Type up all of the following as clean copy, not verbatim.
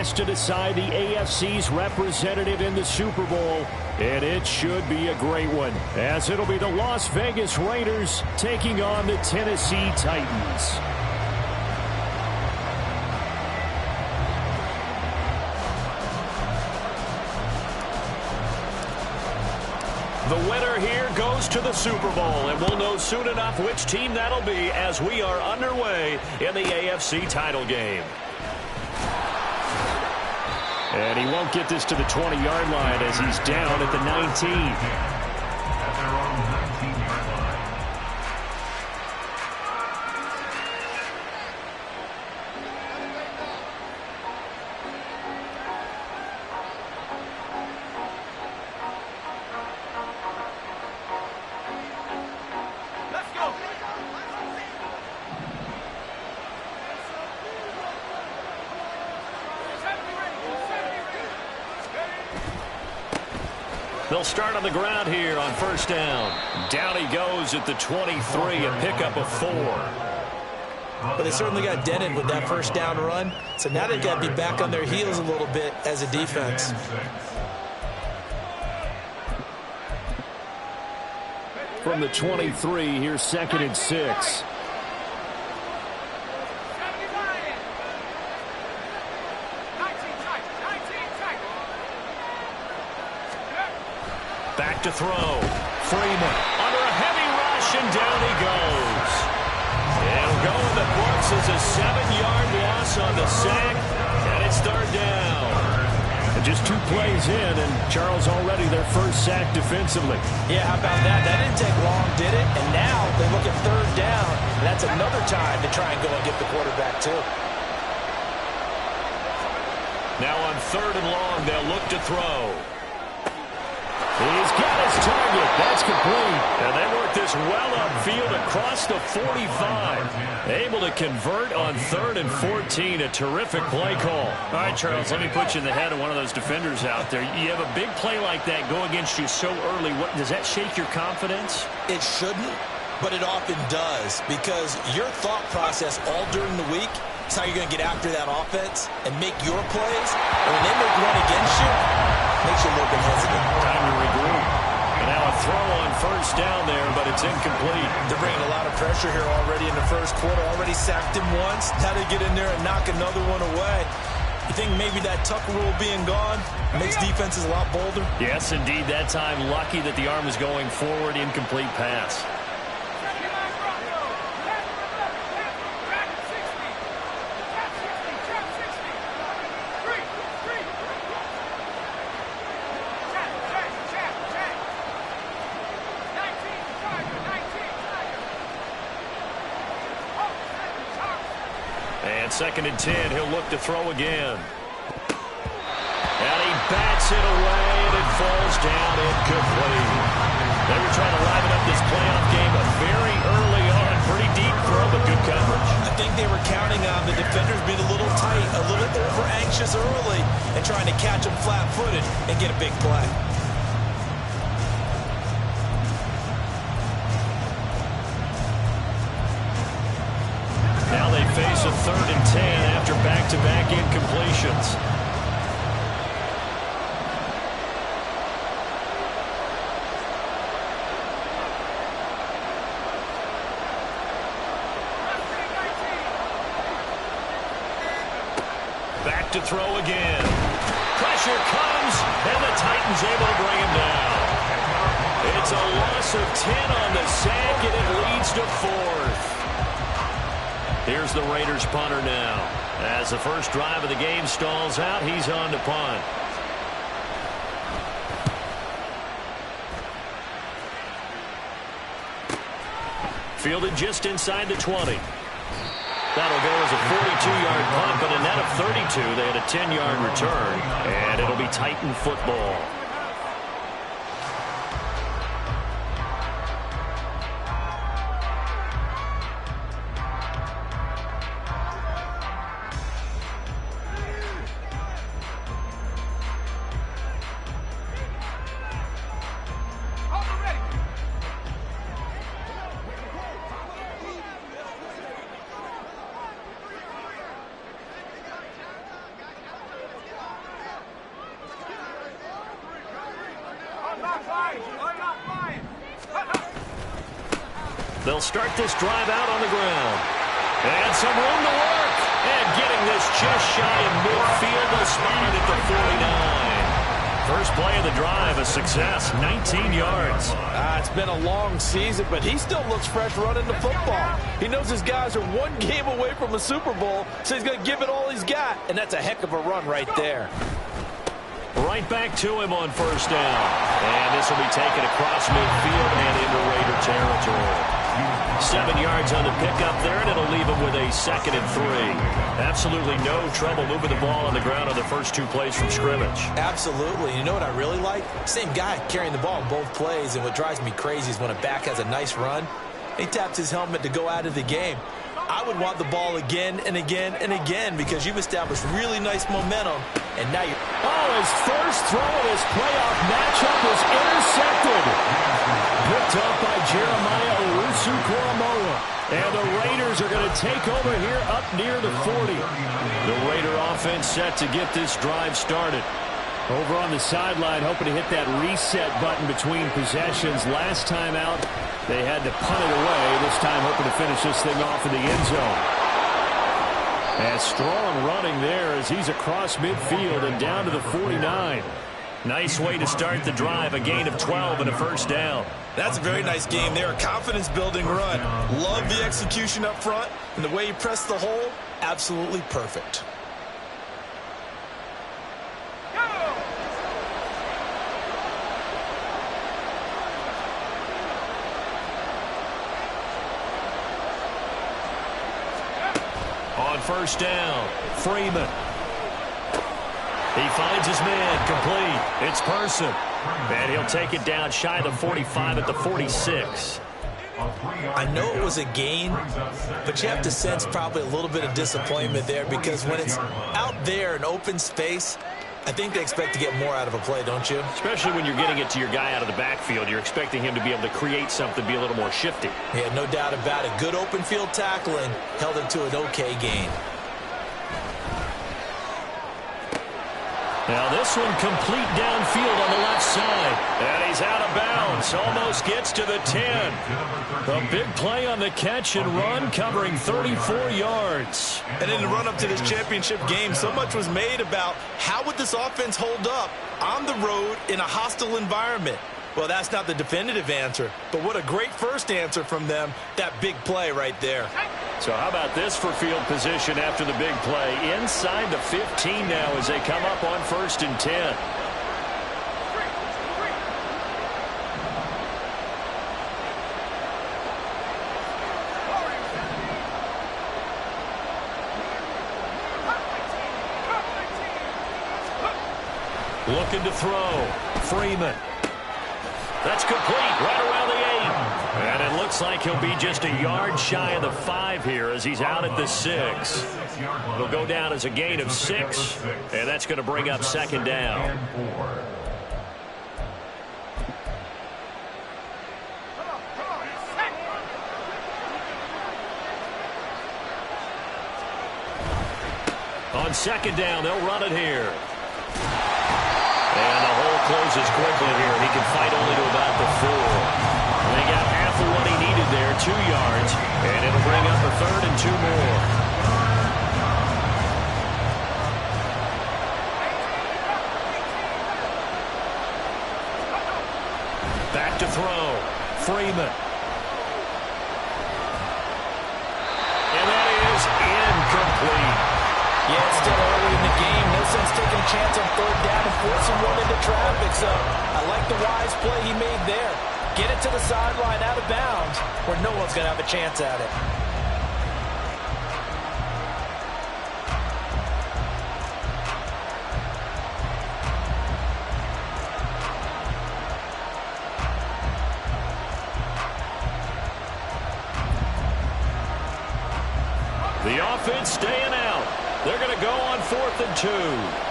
has to decide the AFC's representative in the Super Bowl, and it should be a great one, as it'll be the Las Vegas Raiders taking on the Tennessee Titans. The winner here goes to the Super Bowl, and we'll know soon enough which team that'll be as we are underway in the AFC title game. And he won't get this to the 20-yard line as he's down at the 19. At their own 19-yard line. They'll start on the ground here on first down. Down he goes at the 23, a pickup of 4. But they certainly got dented with that first down run. So now they've got to be back on their heels a little bit as a defense. From the 23, here's 2nd and 6. Back to throw. Freeman under a heavy rush, and down he goes. It'll go in the books as a 7-yard loss on the sack, and it's 3rd down. And just 2 plays in, and Charles already their first sack defensively. Yeah, how about that? That didn't take long, did it? And now they look at 3rd down, and that's another time to try and go and get the quarterback too. Now on 3rd and long, they'll look to throw. He's got his target. That's complete. And they work this well upfield across the 45. Able to convert on 3rd and 14. A terrific play call. All right, Charles, let me put you in the head of one of those defenders out there. You have a big play like that go against you so early. Does that shake your confidence? It shouldn't, but it often does, because your thought process all during the week is how you're going to get after that offense and make your plays. And when they make one against you, makes you a little bit hesitant. Time to regroup. And now a throw on first down there, but it's incomplete. They're bringing a lot of pressure here already in the first quarter. Already sacked him once. Now they get in there and knock another one away. You think maybe that Tucker rule being gone makes defenses a lot bolder? Yes, indeed. That time, lucky that the arm was going forward. Incomplete pass. And 2nd and 10, he'll look to throw again. And he bats it away, and it falls down incomplete. They were trying to liven up this playoff game very early on. Pretty deep throw, but good coverage. I think they were counting on the defenders being a little tight, a little over-anxious early, and trying to catch them flat-footed and get a big play. Now they face a 3rd and 10 after back-to-back incompletions. Back to throw again. Pressure comes, and the Titans able to bring him down. It's a loss of 10 on the sack, and it leads to 4th. Here's the Raiders punter now. As the first drive of the game stalls out, he's on to punt. Fielded just inside the 20. That'll go as a 42-yard punt, but a net of 32. They had a 10-yard return, and it'll be Titan football. They'll start this drive out on the ground. And some room to work. And getting this just shy of midfield. They'll spot it at the 49. First play of the drive, a success, 19 yards. It's been a long season, but he still looks fresh running the football. He knows his guys are one game away from a Super Bowl, so he's going to give it all he's got, and that's a heck of a run right there. Right back to him on first down. And this will be taken across midfield and into Raider territory. 7 yards on the pickup there, and it'll leave him with a 2nd and 3. Absolutely no trouble moving the ball on the ground on the first 2 plays from scrimmage. Absolutely. You know what I really like? Same guy carrying the ball in both plays, and what drives me crazy is when a back has a nice run, he taps his helmet to go out of the game. I would want the ball again and again and again because you've established really nice momentum, and now you're... Oh, his first throw of his playoff matchup was intercepted. Picked up by Jeremiah Owusu-Koramoah. And the Raiders are going to take over here up near the 40. The Raider offense set to get this drive started. Over on the sideline, hoping to hit that reset button between possessions. Last time out, they had to punt it away. This time hoping to finish this thing off in the end zone. And strong running there as he's across midfield and down to the 49. Nice way to start the drive, a gain of 12 and a first down. That's a very nice game there, a confidence-building run. Love the execution up front, and the way he pressed the hole, absolutely perfect. On first down, Freeman. He finds his man, complete. It's Person. And he'll take it down shy of the 45 at the 46. I know it was a gain, but you have to sense probably a little bit of disappointment there because when it's out there in open space, I think they expect to get more out of a play, don't you? Especially when you're getting it to your guy out of the backfield. You're expecting him to be able to create something, be a little more shifty. Yeah, no doubt about it. Good open field tackling held him to an okay gain. Now this one complete downfield on the left side. And he's out of bounds. Almost gets to the 10. A big play on the catch and run, covering 34 yards. And in the run-up to this championship game, so much was made about how would this offense hold up on the road in a hostile environment. Well, that's not the definitive answer, but what a great first answer from them, that big play right there. So how about this for field position after the big play? Inside the 15 now as they come up on 1st and 10. Looking to throw. Freeman. That's complete right around the 8. And it looks like he'll be just a yard shy of the 5 here as he's out at the 6. It'll go down as a gain of 6, and that's going to bring up 2nd down. On 2nd down, they'll run it here. And the hole closes quickly here. He can fight only to about the 4. They got half of what he needed there, 2 yards. And it'll bring up a 3rd and 2 more. Back to throw. Freeman. And that is incomplete. Yeah, it's still early in the game. No sense taking a chance on 3rd down and forcing one into traffic. So I like the wise play he made there. Get it to the sideline out of bounds where no one's going to have a chance at it. The offense staying out. They're going to go on 4th and 2.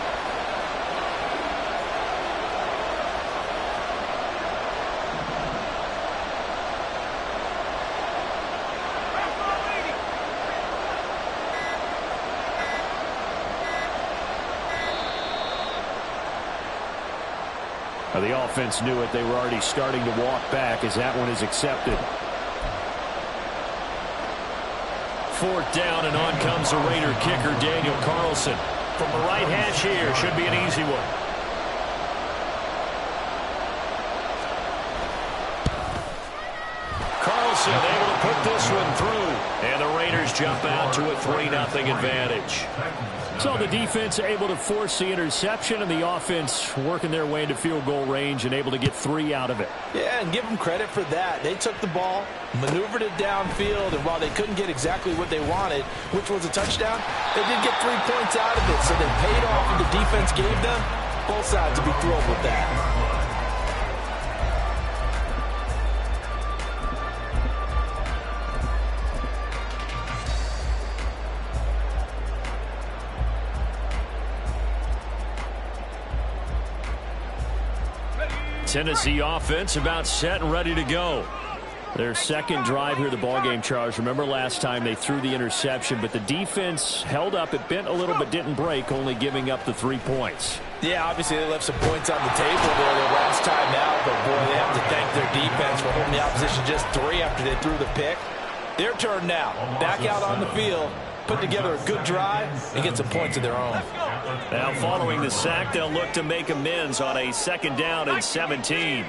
The offense knew it. They were already starting to walk back as that one is accepted. 4th down, and on comes the Raider kicker, Daniel Carlson. From the right hash here, should be an easy one. Carlson able to put this one through. And the Raiders jump out to a 3-0 advantage. So the defense able to force the interception, and the offense working their way into field goal range and able to get 3 out of it. Yeah, and give them credit for that. They took the ball, maneuvered it downfield, and while they couldn't get exactly what they wanted, which was a touchdown, they did get 3 points out of it. So they paid off what the defense gave them. Both sides will be thrilled with that. Tennessee offense about set and ready to go. Their second drive here, the ballgame, Charles. Remember last time they threw the interception, but the defense held up. It bent a little but didn't break, only giving up the 3 points. Yeah, obviously they left some points on the table there the last time out, but boy, they have to thank their defense for holding the opposition just 3 after they threw the pick. Their turn now. Back out on the field, put together a good drive, and get some points of their own. Now following the sack, they'll look to make amends on a 2nd down and 17.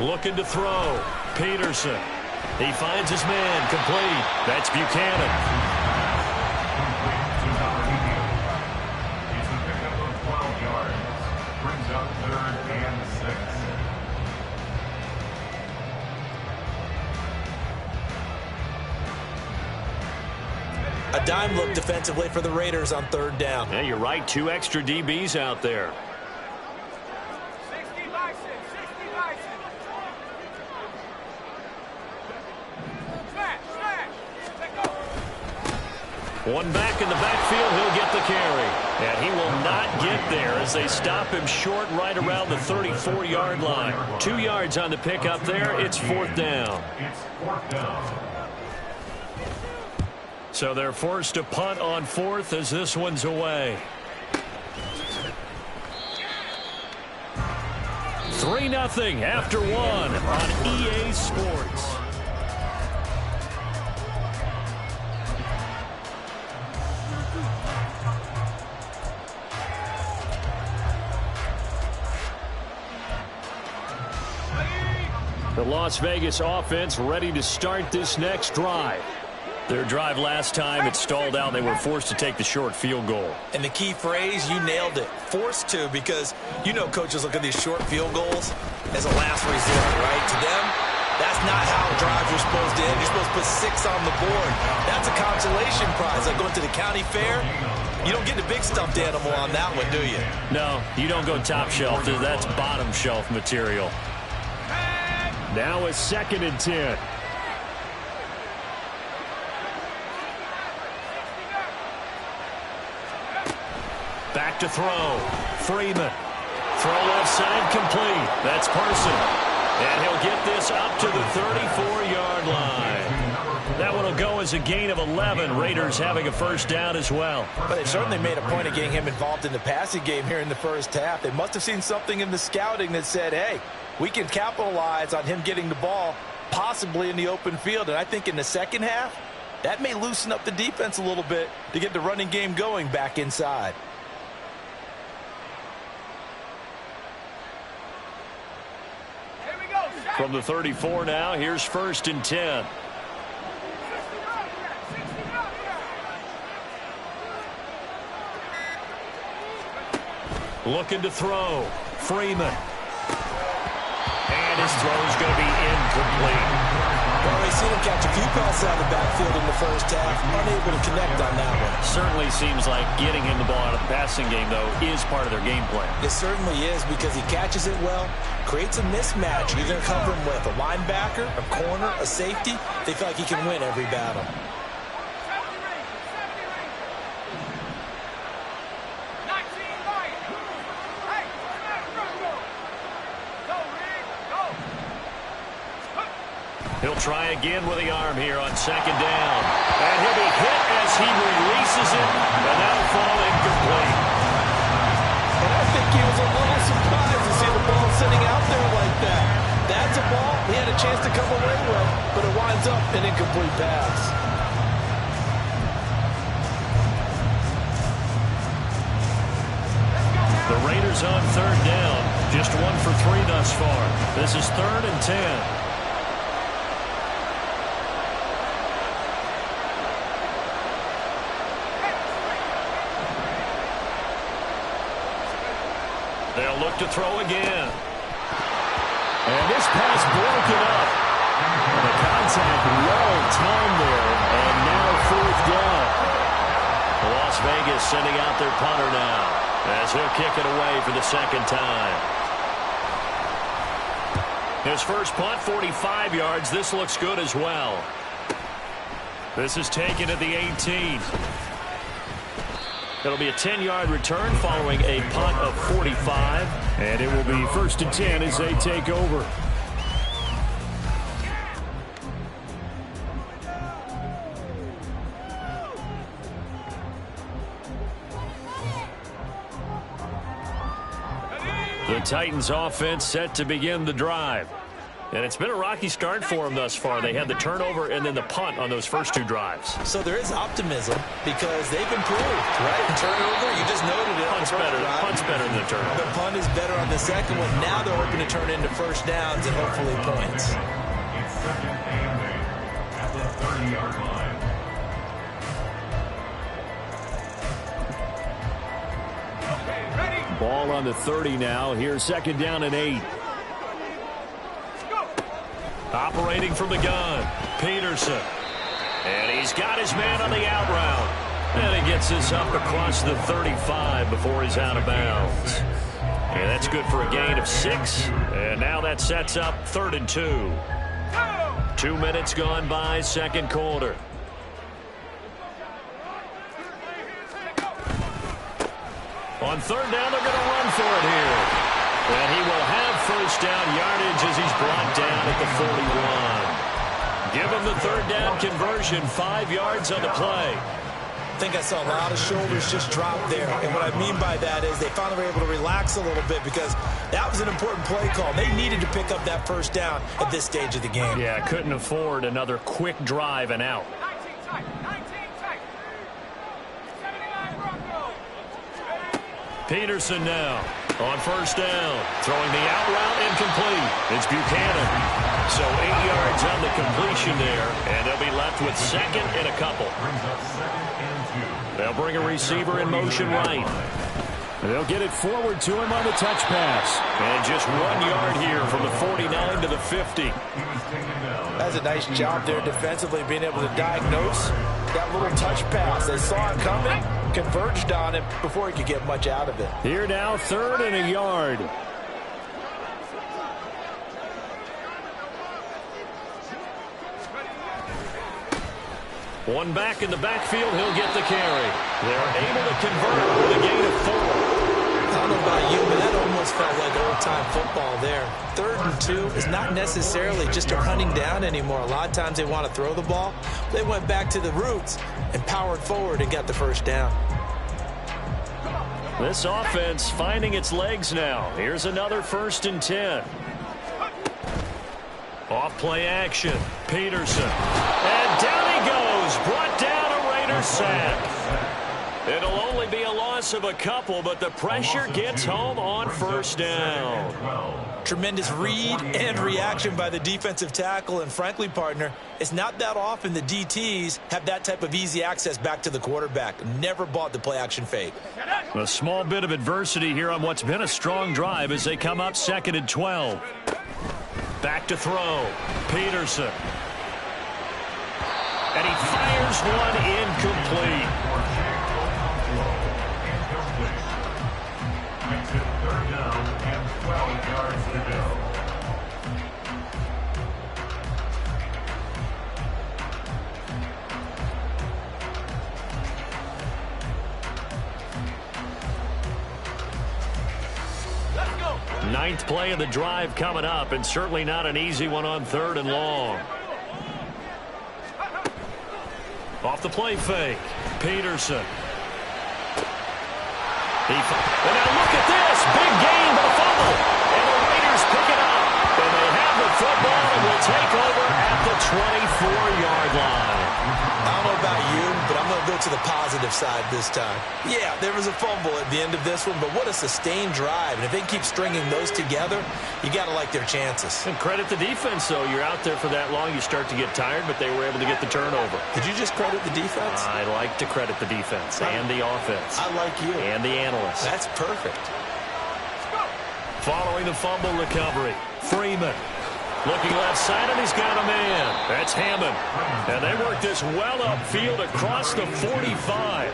Looking to throw. Peterson. He finds his man complete. That's Buchanan. It's a pickup of 12 yards. Brings up 3rd and 6. A dime look defensively for the Raiders on 3rd down. Yeah, you're right. 2 extra DBs out there. One back in the backfield, he'll get the carry. And he will not get there as they stop him short right around the 34-yard line. 2 yards on the pickup there. It's 4th down. It's 4th down. So they're forced to punt on 4th as this one's away. 3-0 after 1 on EA Sports. The Las Vegas offense ready to start this next drive. Their drive last time, it stalled out. They were forced to take the short field goal. And the key phrase, you nailed it. Forced to, because you know coaches look at these short field goals as a last resort, right? To them, that's not how drives are supposed to end. You're supposed to put 6 on the board. That's a consolation prize. Like going to the county fair, you don't get the big stuffed animal on that one, do you? No, you don't go top shelf. That's bottom shelf material. Now a 2nd and 10. Back to throw. Freeman. Throw left side complete. That's Parson. And he'll get this up to the 34-yard line. That one will go as a gain of 11. Raiders having a 1st down as well. But they certainly made a point of getting him involved in the passing game here in the 1st half. They must have seen something in the scouting that said, hey, we can capitalize on him getting the ball possibly in the open field. And I think in the 2nd half, that may loosen up the defense a little bit to get the running game going back inside. From the 34 now, here's 1st and 10. Looking to throw. Freeman. And his throw's going to be incomplete. Well, we've seen him catch a few passes out of the backfield in the 1st half. Unable to connect on that one. Certainly seems like getting him the ball out of the passing game, though, is part of their game plan. It certainly is, because he catches it well, creates a mismatch. You're going to cover him with a linebacker, a corner, a safety. They feel like he can win every battle. He'll try again with the arm here on 2nd down. And he'll be hit as he releases it, and that'll fall incomplete. And I think he was a little surprised to see the ball he had a chance to come away with, but it winds up an incomplete pass. The Raiders on third down. Just 1 for 3 thus far. This is 3rd and 10. They'll look to throw again. And this pass broken up. The contact well timed there. And now 4th down. Las Vegas sending out their punter now, as he'll kick it away for the 2nd time. His first punt, 45 yards. This looks good as well. This is taken at the 18. It'll be a 10-yard return following a punt of 45. And it will be 1st and 10 as they take over. The Titans offense set to begin the drive. And it's been a rocky start for them thus far. They had the turnover and then the punt on those first 2 drives. So there is optimism because they've improved, right? Turnover, you just noted it. Punt's better than the turnover. The punt is better on the second one. Now they're hoping to turn into first downs and hopefully points. It's 2nd and 8 at the 30-yard line. Ball on the 30 now. Here's 2nd down and 8. Operating from the gun, Peterson. And he's got his man on the out route. And he gets this up across the 35 before he's out of bounds. And that's good for a gain of 6. And now that sets up 3rd and 2. 2 minutes gone by, 2nd quarter. On 3rd down, they're going to run for it here. And he will have first down yardage as he's brought down at the 41. Give him the 3rd down conversion, 5 yards on the play. I think I saw a lot of shoulders just drop there. And what I mean by that is they finally were able to relax a little bit because that was an important play call. They needed to pick up that first down at this stage of the game. Yeah, couldn't afford another quick drive and out. Peterson now on first down. Throwing the out route incomplete. It's Buchanan. So 8 yards on the completion there. And they'll be left with 2nd and a couple. They'll bring a receiver in motion right. They'll get it forward to him on the touch pass. And just 1 yard here from the 49 to the 50. That's a nice job there defensively, being able to diagnose that little touch pass. They saw it coming, converged on him before he could get much out of it. Here now, 3rd and a yard. One back in the backfield, he'll get the carry. They're able to convert with a gain of 4. I don't know about you, but that almost felt like old-time football there. 3rd and 2 is not necessarily just a running down anymore. A lot of times they want to throw the ball. They went back to the roots and powered forward and got the first down. This offense finding its legs now. Here's another 1st and 10. Off play action. Peterson. And down he goes. Brought down a Raider sack. It'll only be a loss of a couple, but the pressure gets home on first down. Tremendous read and reaction by the defensive tackle. And frankly, partner, it's not that often the DTs have that type of easy access back to the quarterback. Never bought the play action fake. A small bit of adversity here on what's been a strong drive as they come up 2nd and 12. Back to throw. Peterson. And he fires one incomplete. Makes it 3rd down and 12 yards to go. Ninth play of the drive coming up, and certainly not an easy one on 3rd and long. Off the play fake. Peterson. And now look at this. Big gain, but a fumble. And the Raiders pick it up. And they have the football, and 4-yard line. I don't know about you, but I'm going to go to the positive side this time. Yeah, there was a fumble at the end of this one, but what a sustained drive. And if they keep stringing those together, you got to like their chances. And credit the defense, though. You're out there for that long, you start to get tired, but they were able to get the turnover. Did you just credit the defense? I like to credit the defense and the offense. I like you. And the analysts. That's perfect. Following the fumble recovery, Freeman. Looking left side, and he's got a man. That's Hammond. And they work this well upfield across the 45.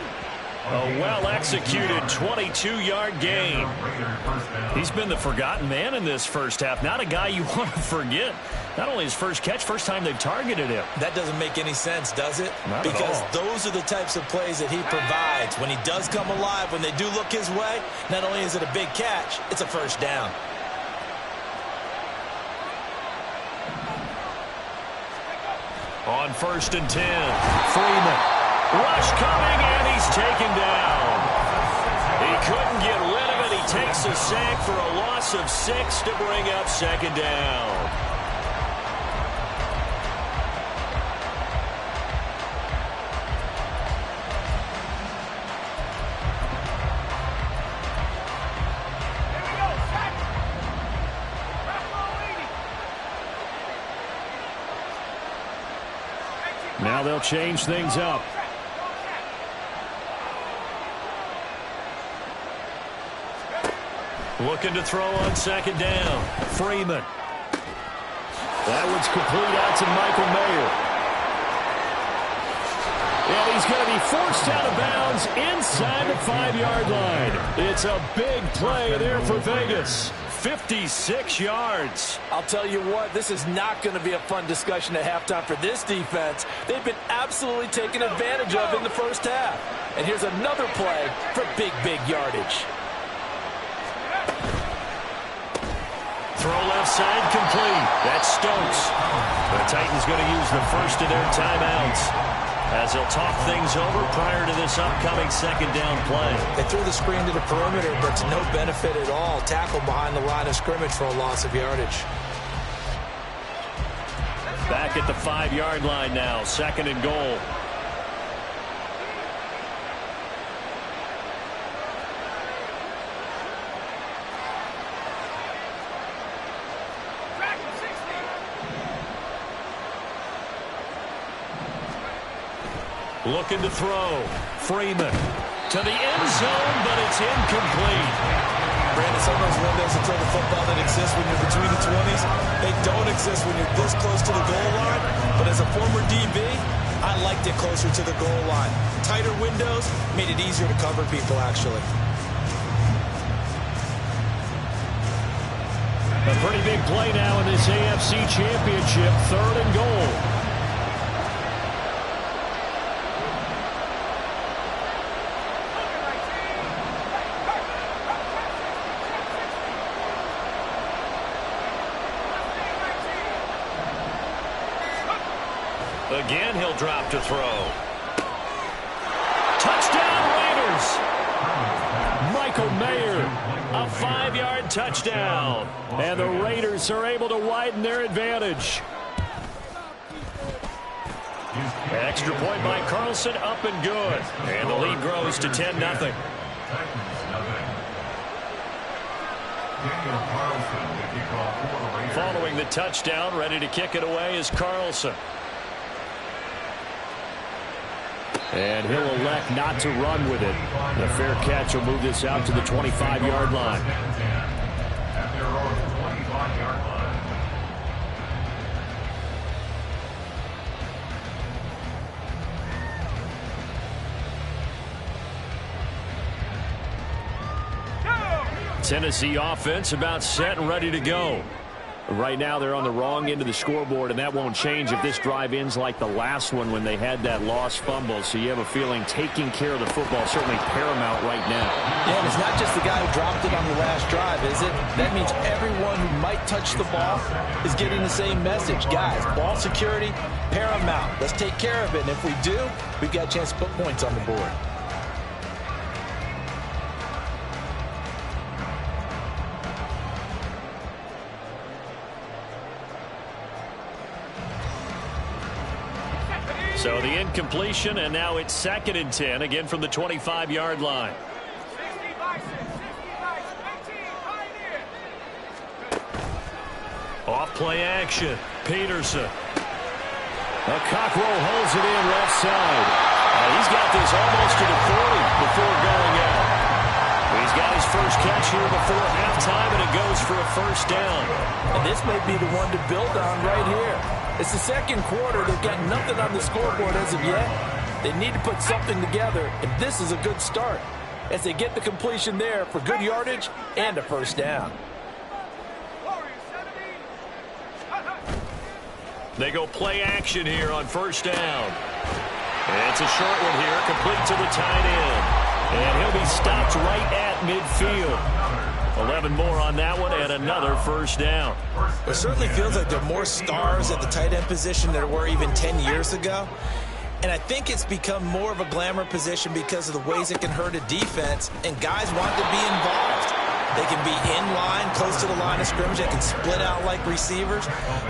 A well-executed 22-yard gain. He's been the forgotten man in this first half. Not a guy you want to forget. Not only his first catch, first time they've targeted him. That doesn't make any sense, does it? Not because at all. those are the types of plays that he provides. When he does come alive, when they do look his way, not only is it a big catch, it's a first down. On 1st and 10, Freeman. Rush coming, and he's taken down. He couldn't get rid of it. He takes a sack for a loss of 6 to bring up 2nd down. Now they'll change things up. Looking to throw on 2nd down. Freeman. That one's complete out to Michael Mayer. And he's going to be forced out of bounds inside the 5-yard line. It's a big play there for Vegas. 56 yards. I'll tell you what, this is not going to be a fun discussion at halftime for this defense. They've been absolutely taken advantage of in the first half. And here's another play for big yardage. Throw left side complete. That's Stokes. The Titans going to use the first of their timeouts as they'll talk things over prior to this upcoming 2nd down play. They threw the screen to the perimeter, but to no benefit at all. Tackle behind the line of scrimmage for a loss of yardage. Back at the 5-yard line now. 2nd and goal. Looking to throw. Freeman to the end zone, but it's incomplete. Brandon, some of those windows until the football that exists when you're between the 20s, they don't exist when you're this close to the goal line. But as a former DB, I liked it closer to the goal line. Tighter windows made it easier to cover people, actually. A pretty big play now in this AFC Championship. 3rd and goal. Again, he'll drop to throw. Touchdown, Raiders. Michael Mayer. A 5-yard touchdown. And the Raiders are able to widen their advantage. Extra point by Carlson, up and good. And the lead grows to 10-0. Following the touchdown, ready to kick it away is Carlson. And he'll elect not to run with it. The fair catch will move this out to the 25-yard line. At their own 25-yard line. Tennessee offense about set and ready to go. Right now they're on the wrong end of the scoreboard, and that won't change if this drive ends like the last one when they had that lost fumble. So you have a feeling taking care of the football certainly paramount right now. Yeah, and it's not just the guy who dropped it on the last drive, is it? That means everyone who might touch the ball is getting the same message. Guys, ball security, paramount. Let's take care of it. And if we do, we've got a chance to put points on the board. So the incompletion, and now it's 2nd and 10, again from the 25-yard line. Off play action. Peterson. A Cockrell holds it in left side. He's got this almost to the 40 before going out. He's got his first catch here before halftime, and it goes for a first down. And this may be the one to build on right here. It's the second quarter. They've got nothing on the scoreboard as of yet. They need to put something together, and this is a good start as they get the completion there for good yardage and a first down. They go play action here on first down. And it's a short one here, complete to the tight end. And he'll be stopped right at midfield. 11 more on that one, and another first down. It certainly feels like there are more stars at the tight end position than there were even 10 years ago. And I think it's become more of a glamour position because of the ways it can hurt a defense, and guys want to be involved. They can be in line, close to the line of scrimmage. They can split out like receivers.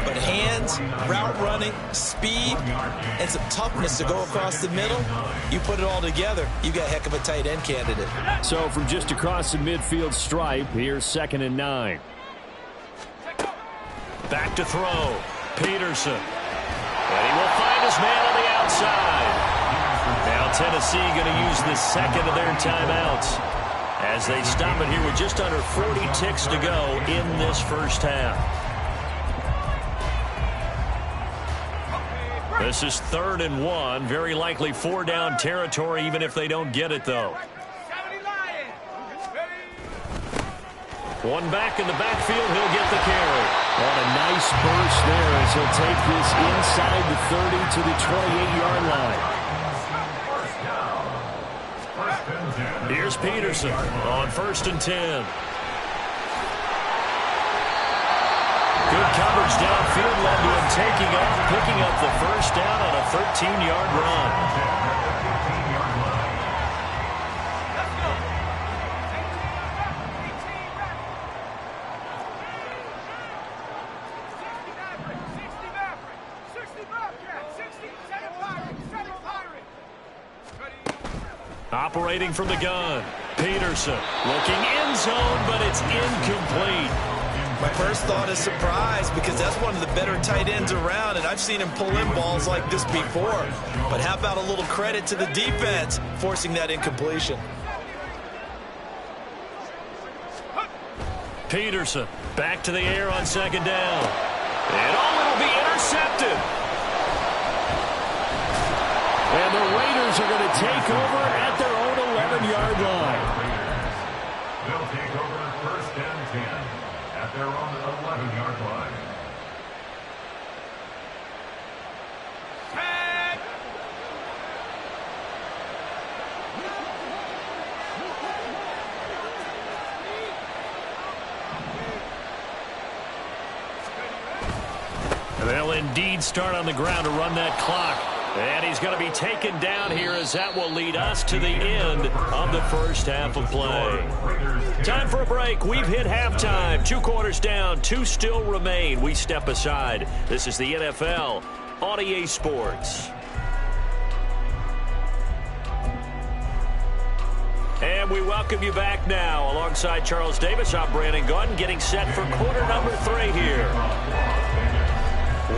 But hands, route running, speed, and some toughness to go across the middle, you put it all together, you got a heck of a tight end candidate. So from just across the midfield stripe, here's 2nd and 9. Back to throw. Peterson. And he will find his man on the outside. Now Tennessee going to use the second of their timeouts as they stop it here with just under 40 ticks to go in this first half. This is 3rd and 1. Very likely 4-down territory, even if they don't get it, though. One back in the backfield. He'll get the carry. On a nice burst there as he'll take this inside the 30 to the 28-yard line. Here's Peterson on 1st and 10. Good coverage downfield led to him taking off, picking up the first down on a 13-yard run. Operating from the gun. Peterson looking end zone, but it's incomplete. My first thought is surprise because that's one of the better tight ends around, and I've seen him pull in balls like this before. But how about a little credit to the defense forcing that incompletion? Peterson back to the air on 2nd down. And it'll be intercepted. And the Raiders are going to take over at their own 11-yard line. They'll take over 1st and 10 at their own 11-yard line. They'll indeed start on the ground to run that clock. And he's going to be taken down here as that will lead us to the end of the first half of play. Time for a break. We've hit halftime. 2 quarters down. 2 still remain. We step aside. This is the NFL on EA Sports. And we welcome you back now. Alongside Charles Davis, I'm Brandon Gordon, getting set for quarter number 3 here.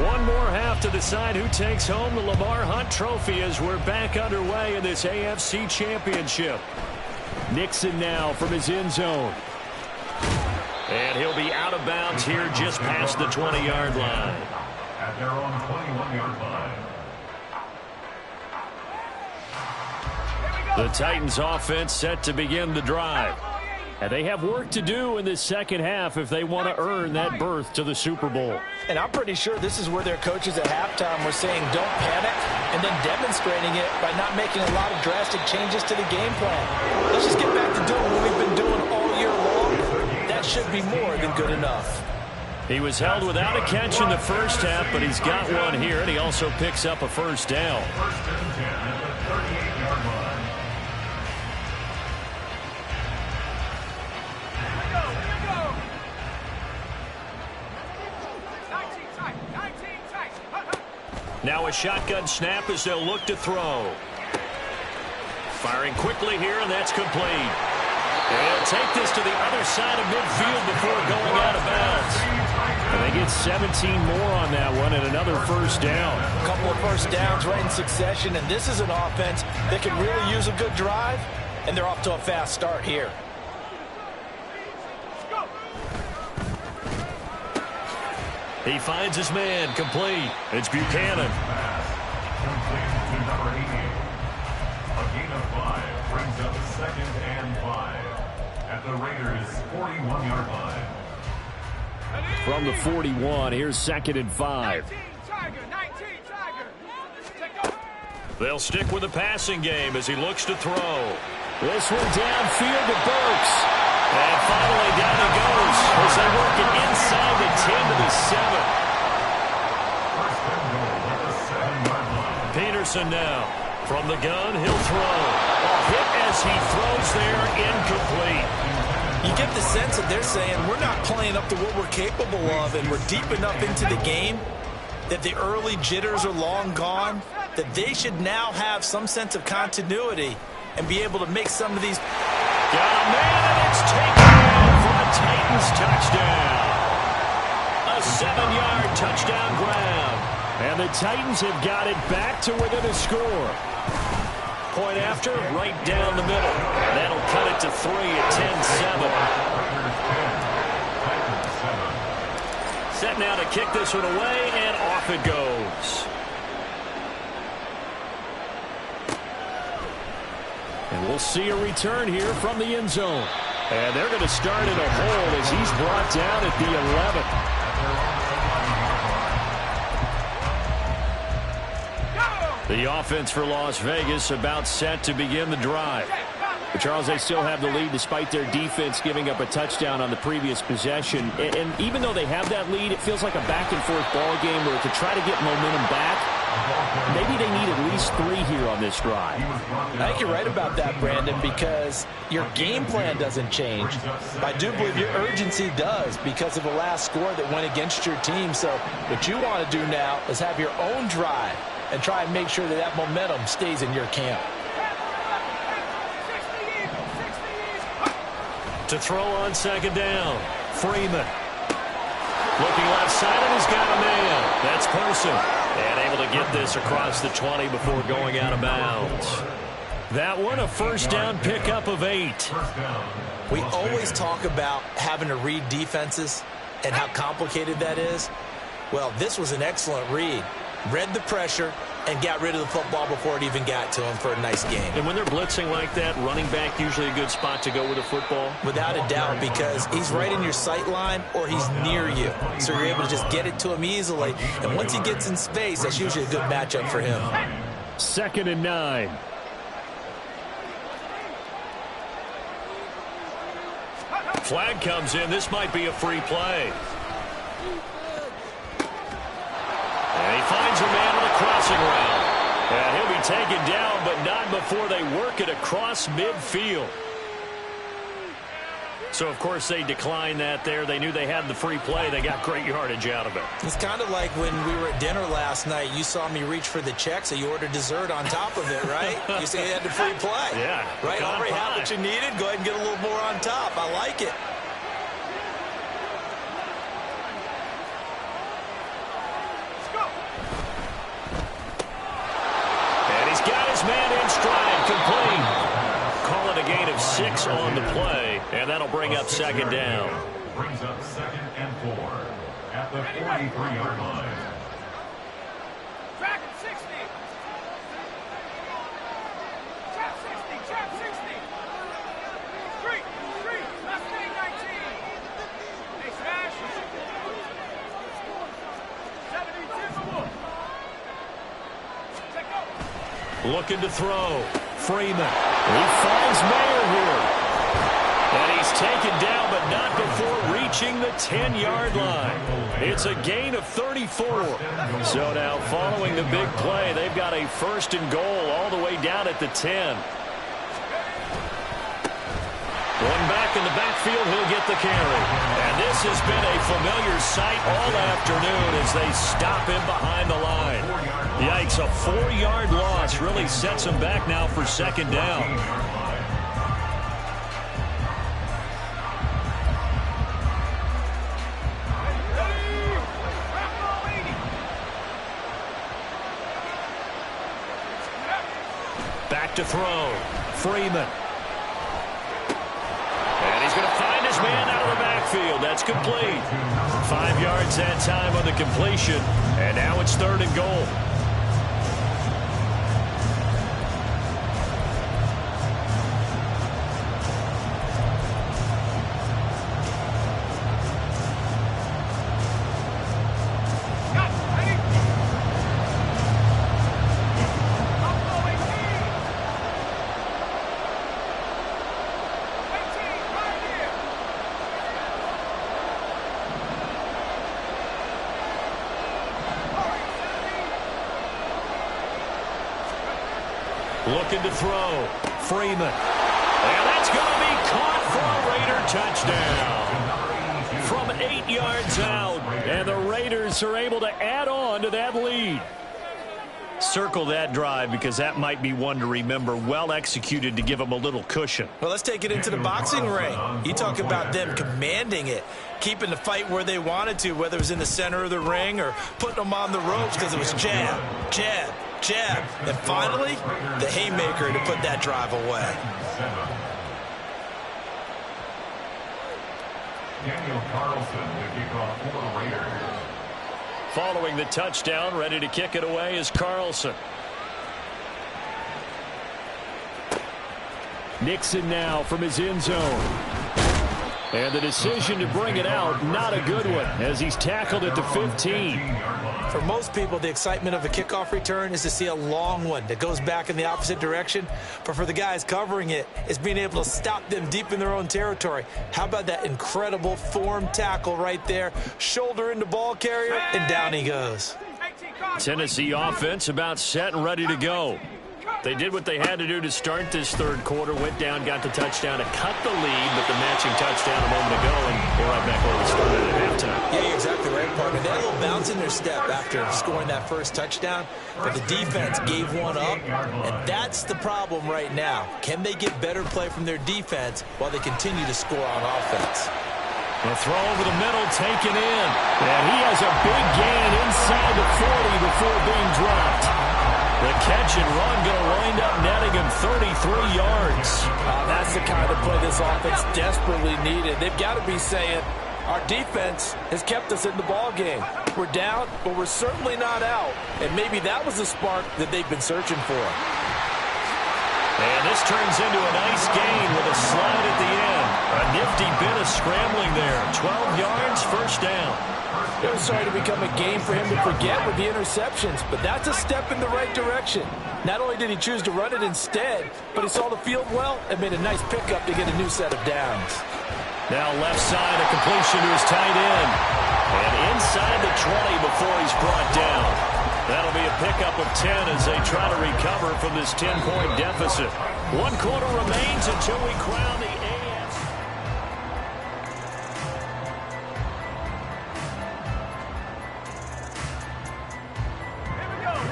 One more half to decide who takes home the Lamar Hunt Trophy as we're back underway in this AFC Championship. Nixon now from his end zone. And he'll be out of bounds here just past the 20-yard line. At their own 21-yard line. The Titans offense set to begin the drive. And they have work to do in this second half if they want to earn that berth to the Super Bowl. And I'm pretty sure this is where their coaches at halftime were saying don't panic and then demonstrating it by not making a lot of drastic changes to the game plan. Let's just get back to doing what we've been doing all year long. That should be more than good enough. He was held without a catch in the first half, but he's got one here, and he also picks up a first down. 1st and 10 at the 38-yard line. Now a shotgun snap as they'll look to throw. Firing quickly here, and that's complete. They'll take this to the other side of midfield before going out of bounds. And they get 17 more on that one and another first down. A couple of first downs right in succession, and this is an offense that can really use a good drive, and they're off to a fast start here. He finds his man, complete. It's Buchanan. Complete to number 88. A gain of 5 brings up 2nd and 5 at the Raiders' 41-yard line. From the 41, here's 2nd and 5. They'll stick with the passing game as he looks to throw. This one downfield to Burks. And finally down he goes as they work it inside the 10 to the 7. First and goal at the 7-yard line. Peterson now. From the gun, he'll throw. A hit as he throws there, incomplete. You get the sense that they're saying we're not playing up to what we're capable of, and we're deep enough into the game that the early jitters are long gone, that they should now have some sense of continuity and be able to make some of these. Got a man, and it's taken down for a Titans touchdown. A 7-yard touchdown grab. And the Titans have got it back to within a score. Point after, right down the middle. That'll cut it to 3 at 10-7. Set now to kick this one away, and off it goes. And we'll see a return here from the end zone. And they're going to start in a hold as he's brought down at the 11th. The offense for Las Vegas about set to begin the drive. But Charles, they still have the lead despite their defense giving up a touchdown on the previous possession. And even though they have that lead, it feels like a back-and-forth ball game where to try to get momentum back, maybe they need at least 3 here on this drive. I think you're right about that, Brandon, because your game plan doesn't change. I do believe your urgency does because of the last score that went against your team. So what you want to do now is have your own drive and try and make sure that that momentum stays in your camp. To throw on 2nd down, Freeman. Looking left side, and he's got a man. That's Person. And able to get this across the 20 before going out of bounds. That one, a first down pickup of 8. We always talk about having to read defenses and how complicated that is. Well, this was an excellent read. Read the pressure and got rid of the football before it even got to him for a nice game. And when they're blitzing like that, running back usually a good spot to go with the football? Without a doubt, because he's right in your sight line or he's near you. So you're able to just get it to him easily. And once he gets in space, that's usually a good matchup for him. 2nd and 9. Flag comes in. This might be a free play. And he finds a man on a crossing route. And he'll be taken down, but not before they work it across midfield. So, of course, they declined that there. They knew they had the free play. They got great yardage out of it. It's kind of like when we were at dinner last night. You saw me reach for the check, so you ordered dessert on top of it, right? You said you had the free play. Yeah. Right? Already had what you needed. Go ahead and get a little more on top. I like it. Man in stride, complete. Call it a gain of 6 on the play, and that'll bring up 2nd down. Brings up 2nd and 4 at the 43-yard line. Track 60. Trap 60. Trap 60. 3. Left wing 19. Hey, smash. 72. Looking to throw. Freeman. He finds Mayer here. And he's taken down, but not before reaching the 10-yard line. It's a gain of 34. So now following the big play, they've got a 1st and goal all the way down at the 10. One back back in the backfield, he'll get the carry. And this has been a familiar sight all afternoon as they stop him behind the line. Yikes, a 4-yard loss really sets him back now for second down. Back to throw. Freeman. And he's going to find his man out of the backfield. That's complete. 5 yards that time on the completion. And now it's 3rd and goal. Looking to throw. Freeman. And that's going to be caught for a Raider touchdown. From 8 yards out. And the Raiders are able to add on to that lead. Circle that drive because that might be one to remember. Well executed to give them a little cushion. Well, let's take it into the boxing ring. You talk about them commanding it, keeping the fight where they wanted to, whether it was in the center of the ring or putting them on the ropes because it was jab, jab, jab. And finally, the haymaker to put that drive away. Daniel Carlson to kick off for the Raiders. Following the touchdown, ready to kick it away is Carlson. Nixon now from his end zone. And the decision to bring it out, not a good one, as he's tackled at the 15. For most people, the excitement of a kickoff return is to see a long one that goes back in the opposite direction. But for the guys covering it, it's being able to stop them deep in their own territory. How about that incredible form tackle right there? Shoulder into ball carrier, and down he goes. Tennessee offense about set and ready to go. They did what they had to do to start this 3rd quarter, went down, got the touchdown to cut the lead, but the matching touchdown a moment ago, and we're right back where we started at halftime. Yeah, you're exactly right, partner. They had a little bounce in their step after scoring that first touchdown, but the defense gave one up, and that's the problem right now. Can they get better play from their defense while they continue to score on offense? The throw over the middle, taken in. And he has a big gain inside the 40 before being dropped. The catch and run going to wind up netting him 33 yards. That's the kind of play this offense desperately needed. They've got to be saying, our defense has kept us in the ball game. We're down, but we're certainly not out. And maybe that was the spark that they've been searching for. And this turns into a nice gain with a slide at the end. A nifty bit of scrambling there. 12 yards, first down. It was starting to become a game for him to forget with the interceptions, but that's a step in the right direction. Not only did he choose to run it instead, but he saw the field well and made a nice pickup to get a new set of downs. Now left side, a completion to his tight end. And inside the 20 before he's brought down. That'll be a pickup of 10 as they try to recover from this 10-point deficit. 1 quarter remains until we crown the AFC.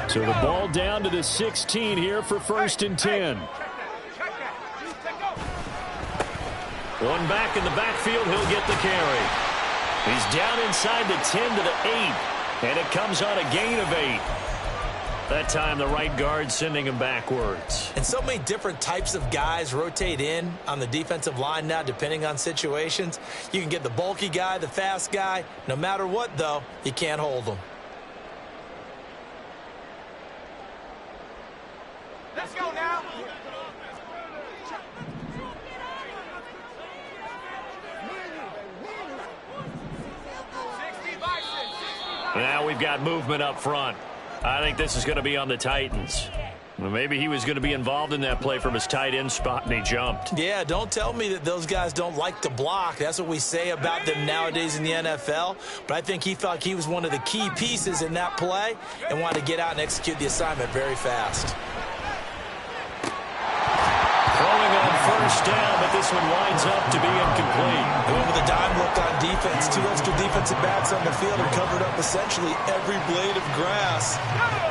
So the ball down to the 16 here for 1st and 10. One back in the backfield, he'll get the carry. He's down inside the 10 to the 8, and it comes on a gain of 8. That time the right guard sending him backwards. And so many different types of guys rotate in on the defensive line now depending on situations. You can get the bulky guy, the fast guy. No matter what, though, you can't hold them. Let's go now. Now we've got movement up front. I think this is going to be on the Titans. Well, maybe he was going to be involved in that play from his tight end spot, and he jumped. Yeah, don't tell me that those guys don't like to block. That's what we say about them nowadays in the NFL. But I think he felt he was one of the key pieces in that play and wanted to get out and execute the assignment very fast. Throwing on first down, but this one winds up to be incomplete. They went with a dime look on defense. 2 extra defensive backs on the field and covered up essentially every blade of grass.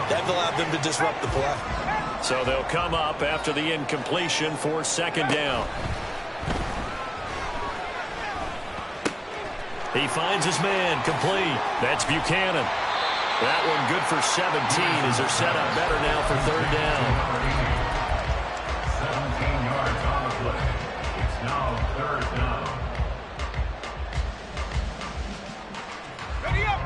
That allowed them to disrupt the play. So they'll come up after the incompletion for second down. He finds his man, complete. That's Buchanan. That one good for 17 as they're set up better now for third down. 17 yards on the play. It's now third down. Ready up.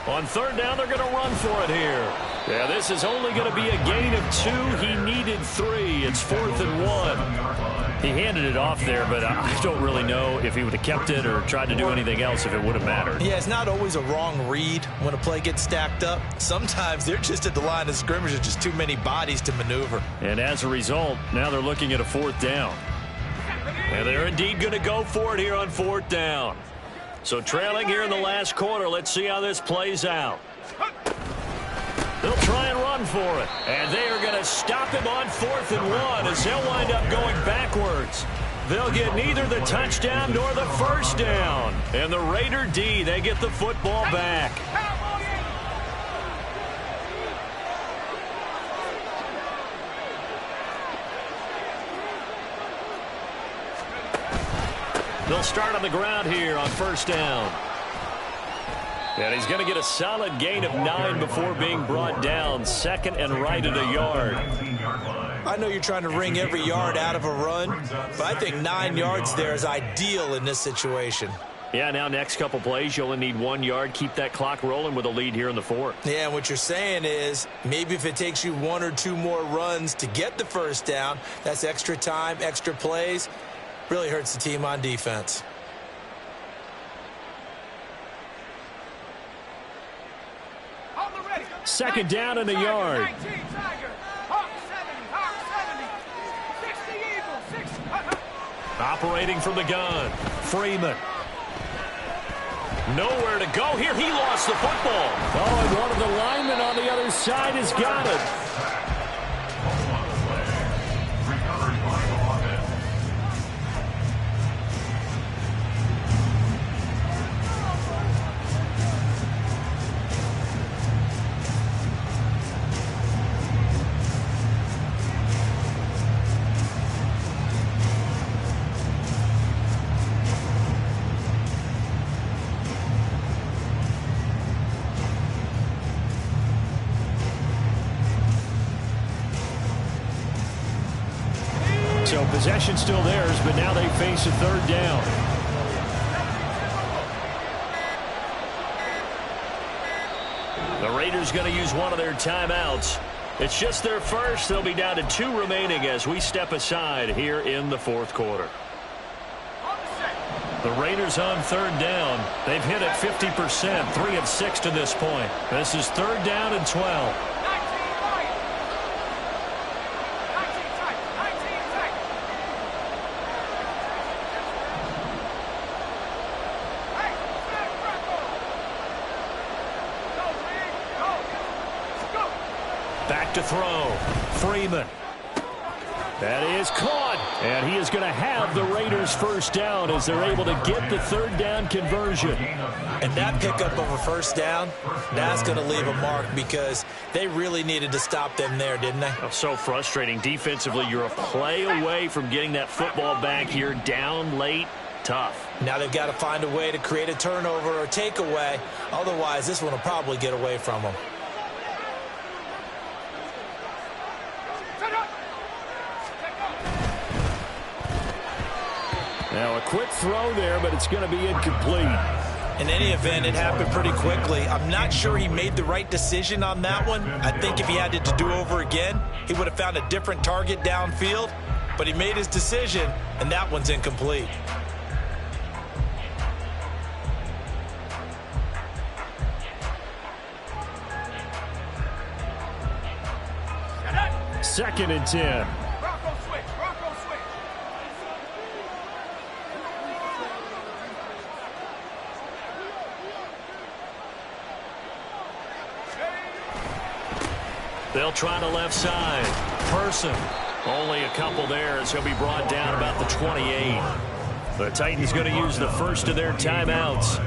On third down, they're going to run for it here. Yeah, this is only going to be a gain of 2. He needed 3. It's 4th and 1. He handed it off there, but I don't really know if he would have kept it or tried to do anything else if it would have mattered. Yeah, it's not always a wrong read when a play gets stacked up. Sometimes they're just at the line of scrimmage. There's just too many bodies to maneuver. And as a result, now they're looking at a 4th down. And they're indeed going to go for it here on 4th down. So trailing here in the last quarter, let's see how this plays out. They'll try and run for it. And they are going to stop him on 4th and 1 as he'll wind up going backwards. They'll get neither the touchdown nor the first down. And the Raider D, they get the football back. They'll start on the ground here on first down. And he's going to get a solid gain of 9 before being brought down. 2nd and right at a yard. I know you're trying to wring every yard out of a run, but I think 9 yards there is ideal in this situation. Yeah, now next couple plays, you only need 1 yard. Keep that clock rolling with a lead here in the 4th. Yeah, and what you're saying is maybe if it takes you 1 or 2 more runs to get the first down, that's extra time, extra plays. Really hurts the team on defense. Second down and a yard. Operating from the gun. Freeman. Nowhere to go here. He lost the football. Oh, and one of the linemen on the other side has got it. So possession still theirs, but now they face a third down. The Raiders going to use one of their timeouts. It's just their first. They'll be down to 2 remaining as we step aside here in the 4th quarter. The Raiders on third down. They've hit it 50%, 3 of 6 to this point. This is third down and 12. Back to throw. Freeman. That is caught. And he is going to have the Raiders first down as they're able to get the third down conversion. And that pickup of a first down, that's going to leave a mark because they really needed to stop them there, didn't they? Oh, so frustrating. Defensively, you're a play away from getting that football back here. Down late. Tough. Now they've got to find a way to create a turnover or takeaway. Otherwise, this one will probably get away from them. Now a quick throw there, but it's going to be incomplete. In any event, it happened pretty quickly. I'm not sure he made the right decision on that one. I think if he had it to do over again, he would have found a different target downfield. But he made his decision, and that one's incomplete. Second and 10. They'll try the left side. Person. Only a couple there as he'll be brought down about the 28. The Titans going to use the first of their timeouts.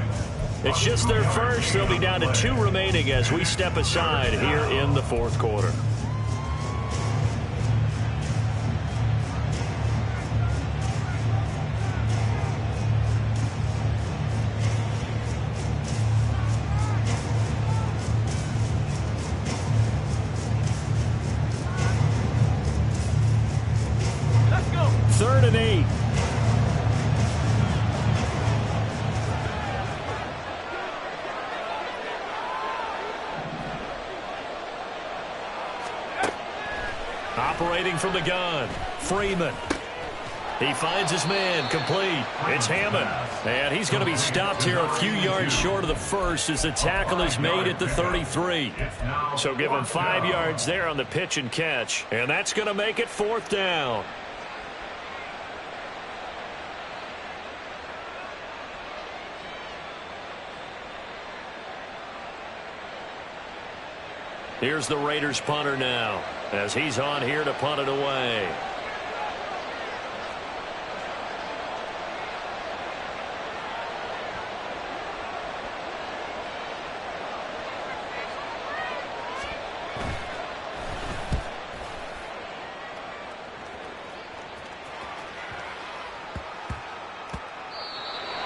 It's just their first. They'll be down to 2 remaining as we step aside here in the fourth quarter. Let's go. 3rd and 8. Operating from the gun, Freeman. He finds his man, complete. It's Hammond. And he's going to be stopped here a few yards short of the first as the tackle is made at the 33. So give him 5 yards there on the pitch and catch. And that's going to make it 4th down. Here's the Raiders punter now as he's on here to punt it away.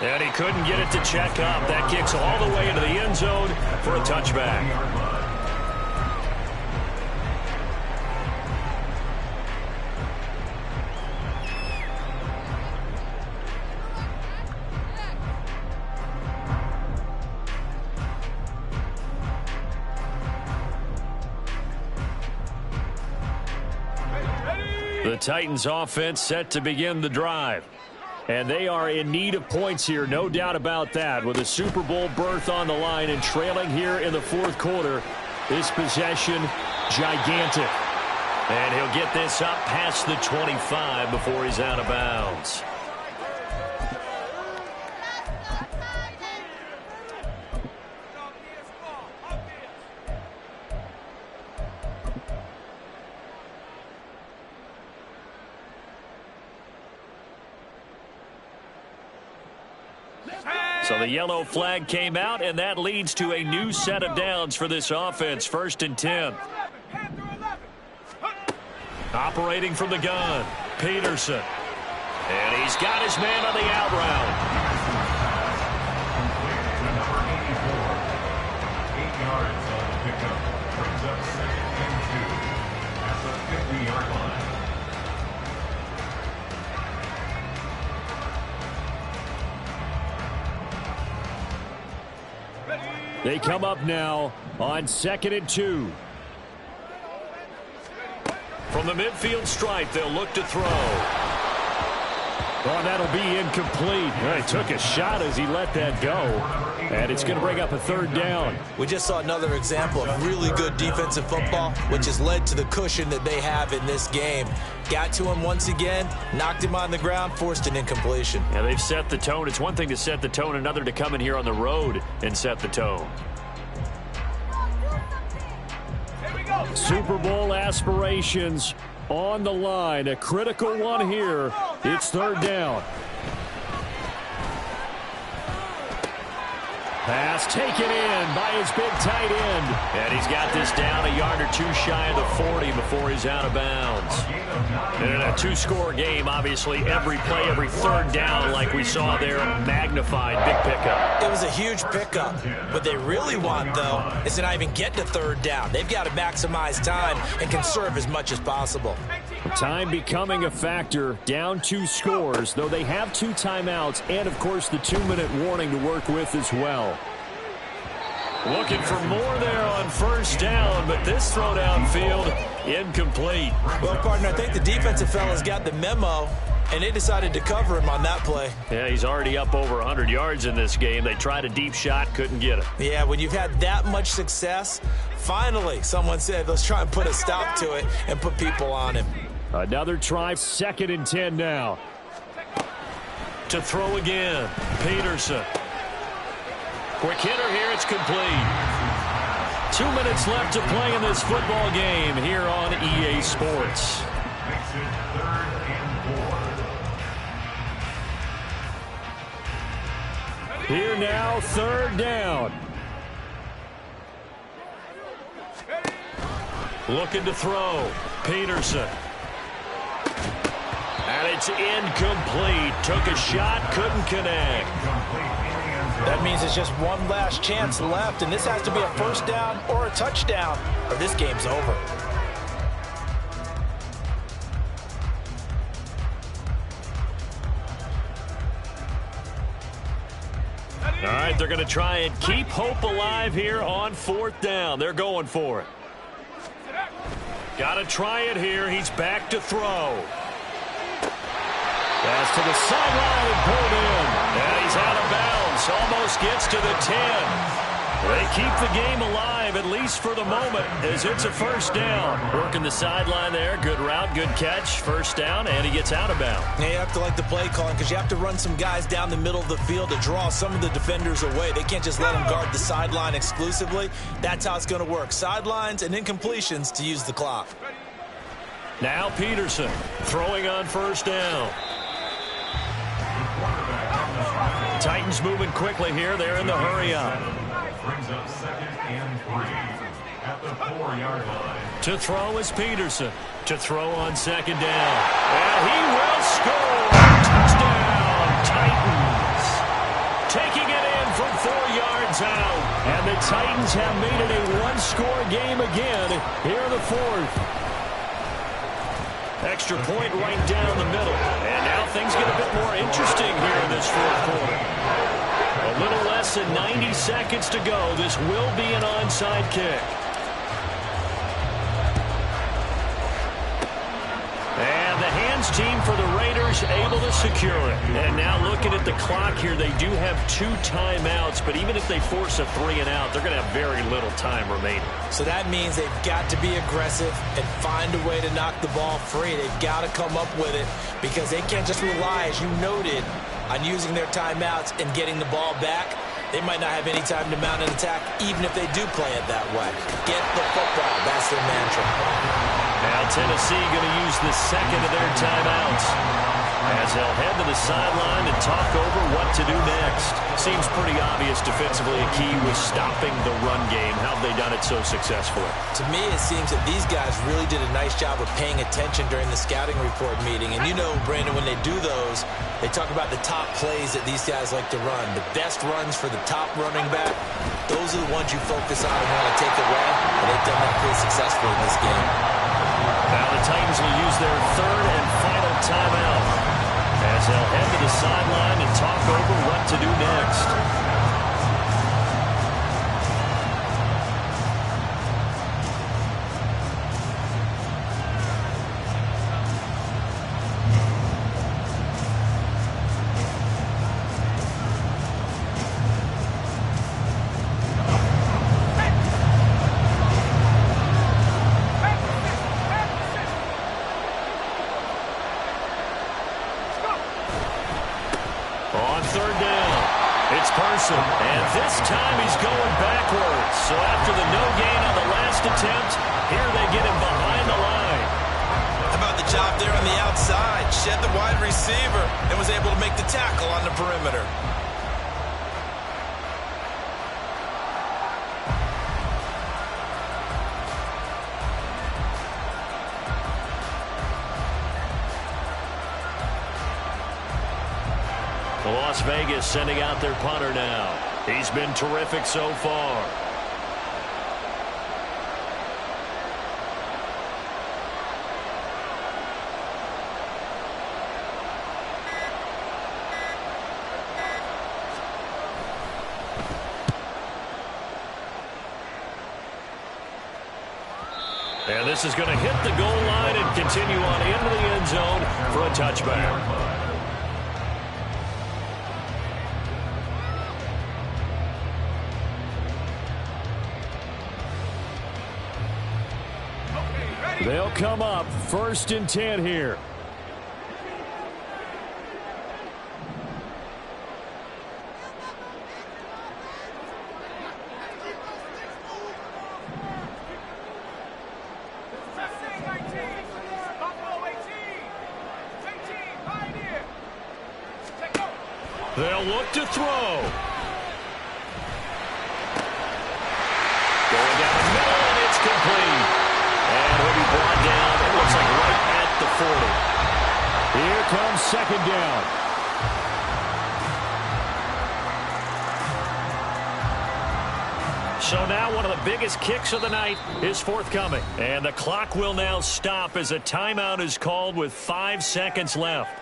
And he couldn't get it to check up. That kicks all the way into the end zone for a touchback. The Titans offense set to begin the drive. And they are in need of points here, no doubt about that. With a Super Bowl berth on the line and trailing here in the fourth quarter, this possession gigantic. And he'll get this up past the 25 before he's out of bounds. So the yellow flag came out, and that leads to a new set of downs for this offense. 1st and 10. Operating from the gun, Peterson. And he's got his man on the out route. Number 84. 8 yards on the pickup. Brings up 2nd and 2 at the 50-yard line. They come up now on 2nd and 2. From the midfield stripe, they'll look to throw. Oh, that'll be incomplete. Well, he took a shot as he let that go. And it's going to bring up a 3rd down. We just saw another example of really good defensive football, which has led to the cushion that they have in this game. Got to him once again, knocked him on the ground, forced an incompletion. Yeah, they've set the tone. It's one thing to set the tone, another to come in here on the road and set the tone. Super Bowl aspirations on the line. A critical one here. It's 3rd down. Pass taken in by his big tight end. And he's got this down a yard or two shy of the 40 before he's out of bounds. And in a 2-score game, obviously, every play, every 3rd down, like we saw there, magnified. Big pickup. It was a huge pickup. What they really want, though, is to not even get to 3rd down. They've got to maximize time and conserve as much as possible. Time becoming a factor. Down 2 scores, though they have 2 timeouts and, of course, the 2-minute warning to work with as well. Looking for more there on 1st down, but this throw downfield, incomplete. Well, partner, I think the defensive fellas got the memo, and they decided to cover him on that play. Yeah, he's already up over 100 yards in this game. They tried a deep shot, couldn't get it. Yeah, when you've had that much success, finally someone said, let's try and put a stop to it and put people on him. Another try, 2nd and 10 now. To throw again, Peterson. Quick hitter here, it's complete. 2 minutes left to play in this football game here on EA Sports. Makes it 3rd and 4. Here now, 3rd down. Looking to throw. Peterson. And it's incomplete. Took a shot, couldn't connect. That means it's just one last chance left, and this has to be a 1st down or a touchdown, or this game's over. All right, they're going to try and keep hope alive here on 4th down. They're going for it. Got to try it here. He's back to throw. Pass to the sideline and pulled in. And he's out of bounds. Almost gets to the 10. They keep the game alive, at least for the moment, as it's a 1st down. Working the sideline there. Good route, good catch. 1st down, and he gets out of bounds. Yeah, you have to like the play calling because you have to run some guys down the middle of the field to draw some of the defenders away. They can't just let them guard the sideline exclusively. That's how it's going to work. Sidelines and incompletions to use the clock. Now Peterson throwing on 1st down. Titans moving quickly here. They're in the hurry up. Brings up 2nd and 3 at the 4-yard line. To throw is Peterson. To throw on 2nd down. And he will score. Touchdown, Titans. Taking it in from 4 yards out. And the Titans have made it a 1-score game again here in the 4th. Extra point right down the middle. And now things get a bit more interesting here in this 4th quarter. A little less than 90 seconds to go. This will be an onside kick. And the hands team for the Raiders able to secure it. And now looking at the clock here, they do have 2 timeouts, but even if they force a 3 and out, they're going to have very little time remaining. So that means they've got to be aggressive and find a way to knock the ball free. They've got to come up with it because they can't just rely, as you noted, on using their timeouts and getting the ball back. They might not have any time to mount an attack, even if they do play it that way. Get the football. That's their mantra. Now Tennessee going to use the 2nd of their timeouts as they'll head to the sideline and talk over what to do next. Seems pretty obvious defensively a key was stopping the run game. How have they done it so successfully? To me, it seems that these guys really did a nice job of paying attention during the scouting report meeting. And you know, Brandon, when they do those, they talk about the top plays that these guys like to run. The best runs for the top running back, those are the ones you focus on and want to take away. And they've done that pretty successfully in this game. Now the Titans will use their 3rd and final timeout as they'll head to the sideline and talk over what to do next. And this time he's going backwards. So after the no gain on the last attempt, here they get him behind the line. How about the job there on the outside? Shed the wide receiver and was able to make the tackle on the perimeter. Las Vegas sending out their punter now. He's been terrific so far. And this is going to hit the goal line and continue on into the end zone for a touchback. They'll come up 1st and 10 here. They'll look to throw. Going down the middle, and it's complete. And he'll be brought down, it looks like right at the 40. Here comes second down. So now one of the biggest kicks of the night is forthcoming. And the clock will now stop as a timeout is called with 5 seconds left.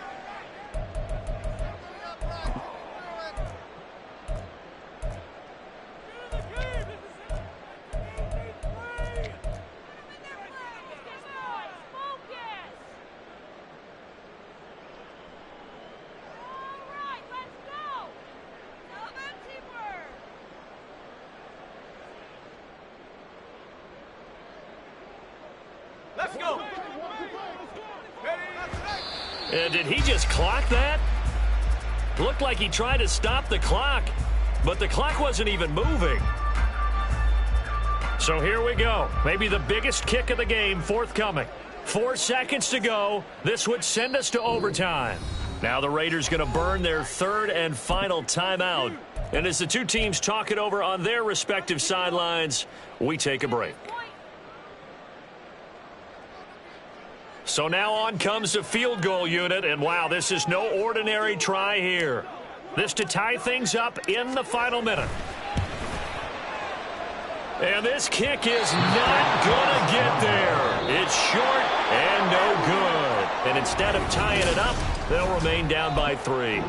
Let's go. And did he just clock that? Looked like he tried to stop the clock, but the clock wasn't even moving. So here we go. Maybe the biggest kick of the game forthcoming. 4 seconds to go. This would send us to overtime. Now the Raiders going to burn their third and final timeout. And as the two teams talk it over on their respective sidelines, we take a break. So now on comes the field goal unit, and wow, this is no ordinary try here. This to tie things up in the final minute. And this kick is not going to get there. It's short and no good. And instead of tying it up, they'll remain down by 3.